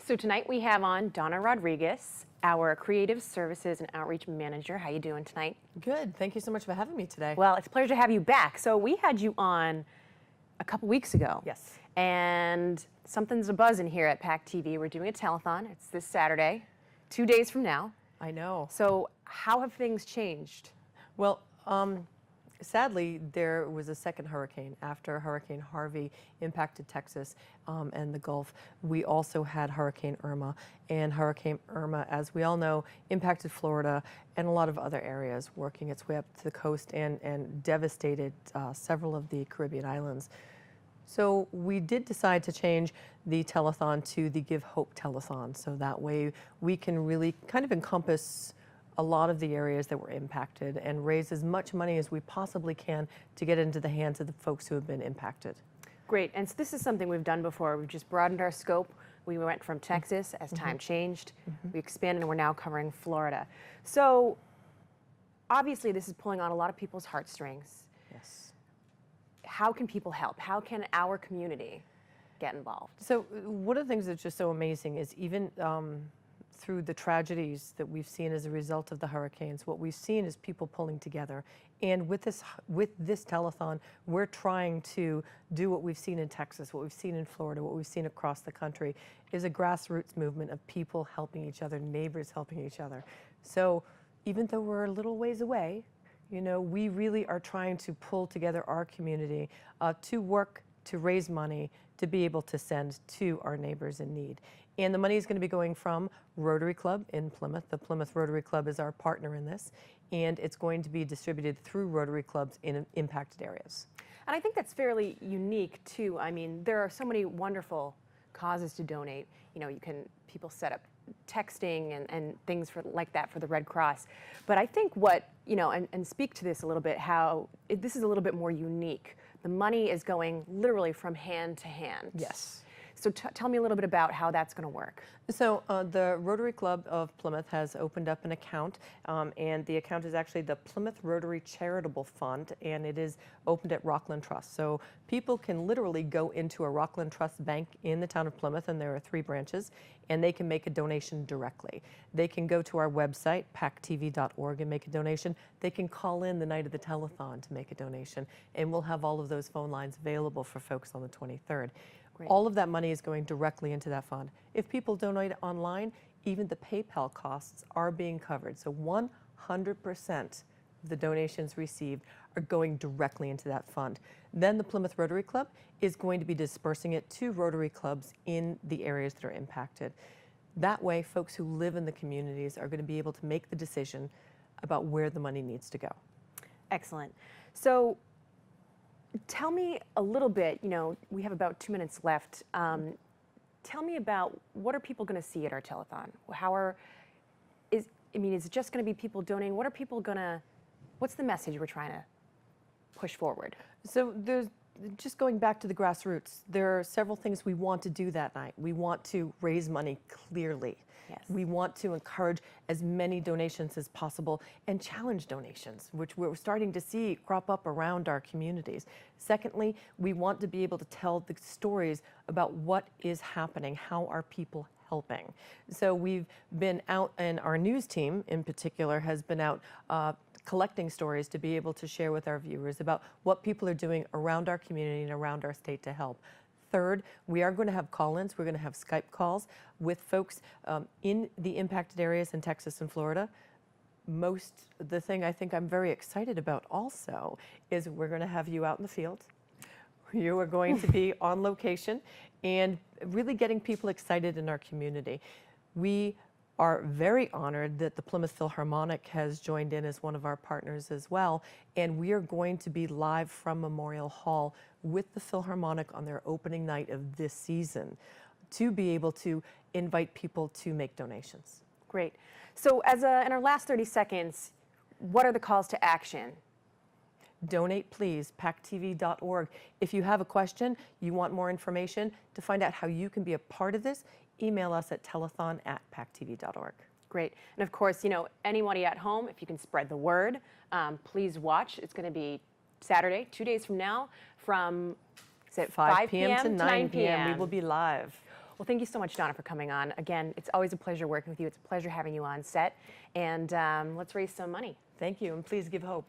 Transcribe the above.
So tonight we have on Donna Rodriguez, our Creative Services and Outreach Manager. How you doing tonight? Good. Thank you so much for having me today. Well, it's a pleasure to have you back. So we had you on a couple weeks ago. Yes. And something's abuzz in here at PACTV. We're doing a telethon. It's this Saturday, 2 days from now. I know. So how have things changed? Well, sadly, there was a second hurricane after Hurricane Harvey impacted Texas and the Gulf. We also had Hurricane Irma, and Hurricane Irma, as we all know, impacted Florida and a lot of other areas, working its way up to the coast and devastated several of the Caribbean islands. So we did decide to change the telethon to the Give Hope Telethon, so that way we can really kind of encompass a lot of the areas that were impacted and raise as much money as we possibly can to get into the hands of the folks who have been impacted. Great, and so this is something we've done before. We've just broadened our scope. We went from Texas as time changed. We expanded and we're now covering Florida. So obviously this is pulling on a lot of people's heartstrings. Yes. How can people help? How can our community get involved? So one of the things that's just so amazing is even through the tragedies that we've seen as a result of the hurricanes, what we've seen is people pulling together. And with this telethon, we're trying to do what we've seen in Texas, what we've seen in Florida, what we've seen across the country, is a grassroots movement of people helping each other, neighbors helping each other. So even though we're a little ways away, you know, we really are trying to pull together our community to work to raise money to be able to send to our neighbors in need. And the money is going to be going from Rotary Club in Plymouth. The Plymouth Rotary Club is our partner in this, and it's going to be distributed through Rotary Clubs in impacted areas. And I think that's fairly unique too. I mean, there are so many wonderful causes to donate. You know, people set up texting and things like that for the Red Cross. But I think what, you know, and speak to this a little bit, how this is a little bit more unique. The money is going literally from hand to hand. Yes. So tell me a little bit about how that's going to work. So the Rotary Club of Plymouth has opened up an account, and the account is actually the Plymouth Rotary Charitable Fund, and it is opened at Rockland Trust. So people can literally go into a Rockland Trust bank in the town of Plymouth, and there are 3 branches, and they can make a donation directly. They can go to our website, PACTV.org, and make a donation. They can call in the night of the telethon to make a donation, and we'll have all of those phone lines available for folks on the 23rd. Great. All of that money is going directly into that fund. If people donate online, even the PayPal costs are being covered. So 100% of the donations received are going directly into that fund. Then the Plymouth Rotary Club is going to be dispersing it to Rotary Clubs in the areas that are impacted. That way, folks who live in the communities are going to be able to make the decision about where the money needs to go. Excellent. So tell me a little bit, you know, we have about 2 minutes left. Tell me about what are people going to see at our telethon? Is it just going to be people donating? What are people going to, what's the message we're trying to push forward? So there's, just going back to the grassroots, there are several things we want to do that night. We want to raise money clearly. Yes. We want to encourage as many donations as possible and challenge donations, which we're starting to see crop up around our communities. Secondly, we want to be able to tell the stories about what is happening, how are people helping. So we've been out, and our news team in particular has been out collecting stories to be able to share with our viewers about what people are doing around our community and around our state to help. Third, we are going to have call-ins. We're going to have Skype calls with folks in the impacted areas in Texas and Florida. The thing I think I'm very excited about also is we're going to have you out in the field. You are going to be on location and really getting people excited in our community. We are very honored that the Plymouth Philharmonic has joined in as one of our partners as well, and we are going to be live from Memorial Hall with the Philharmonic on their opening night of this season to be able to invite people to make donations. Great. So in our last 30 seconds, what are the calls to action? Donate, please, PACTV.org. If you have a question, you want more information to find out how you can be a part of this, email us at telethon@pactv.org. Great. And of course, you know, anybody at home, if you can spread the word, please watch. It's going to be Saturday, 2 days from now, from 5 p.m. to 9 p.m. We will be live. Well, thank you so much, Donna, for coming on. Again, it's always a pleasure working with you. It's a pleasure having you on set. And let's raise some money. Thank you, and please give hope.